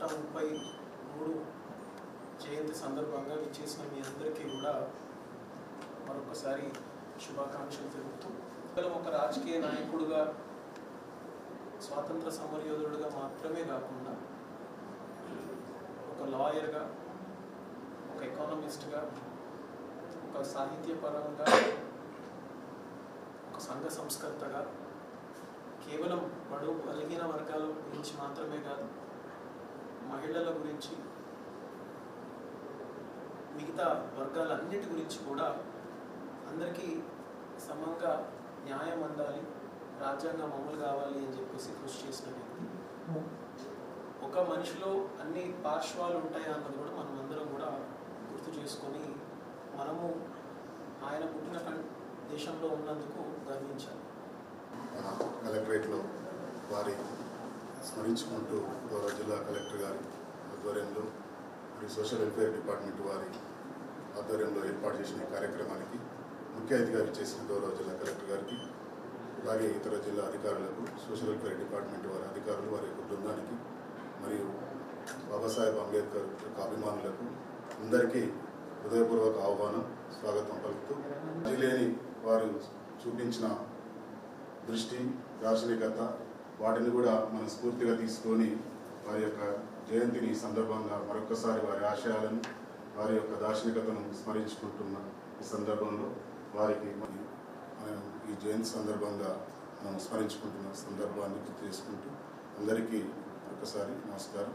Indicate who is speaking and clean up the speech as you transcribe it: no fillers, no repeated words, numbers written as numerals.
Speaker 1: 133 జయంతి సందర్భంగా విచ్చేసిన మీ అందరికీ కూడా మరొకసారి శుభాకాంక్షలు తెలుపుతూ కేవలం ఒక రాజకీయ నాయకుడుగా స్వాతంత్ర సమరయోధుడుగా మాత్రమే కాకుండా ఒక లాయర్గా, ఒక ఎకానమిస్ట్గా, ఒక సాహిత్యపరంగా, ఒక సంఘ సంస్కర్తగా కేవలం బడుగు బలహీన వర్గాల గురించి మాత్రమే కాదు, మహిళల గురించి, మిగతా వర్గాలన్నిటి గురించి కూడా అందరికీ సమంగా న్యాయం అందాలి, రాజ్యాంగం అమలు కావాలి అని చెప్పేసి కృషి చేసిన వ్యక్తి. ఒక మనిషిలో అన్ని పార్శ్వాలు ఉంటాయి అన్నది కూడా మనం అందరం కూడా గుర్తు చేసుకొని మనము ఆయన పుట్టిన దేశంలో ఉన్నందుకు గర్వించాలి.
Speaker 2: కలెక్టరేట్లో వారి స్మరించుకుంటూ గౌరవ జిల్లా కలెక్టర్ గారి ఆధ్వర్యంలో మరియు సోషల్ వెల్ఫేర్ డిపార్ట్మెంట్ వారి ఆధ్వర్యంలో ఏర్పాటు చేసిన కార్యక్రమానికి ముఖ్య అతిథిగా చేసిన గౌరవ జిల్లా కలెక్టర్ గారికి, అలాగే ఇతర జిల్లా అధికారులకు, సోషల్ వెల్ఫేర్ డిపార్ట్మెంట్ వారి అధికారులు, వారి యొక్క బృందానికి మరియు బాబాసాహెబ్ అంబేద్కర్ యొక్క అభిమానులకు అందరికీ హృదయపూర్వక ఆహ్వానం, స్వాగతం పలుకుతూ లేని వారు చూపించిన దృష్టి, దార్శనికత వాటిని కూడా మనం స్ఫూర్తిగా తీసుకొని వారి యొక్క జయంతిని సందర్భంగా మరొకసారి వారి ఆశయాలను, వారి యొక్క దార్శనికతను స్మరించుకుంటున్న ఈ సందర్భంలో వారికి మనం ఈ జయంతి సందర్భంగా మనం స్మరించుకుంటున్న సందర్భాన్ని గుర్తు చేసుకుంటూ అందరికీ మరొకసారి నమస్కారం.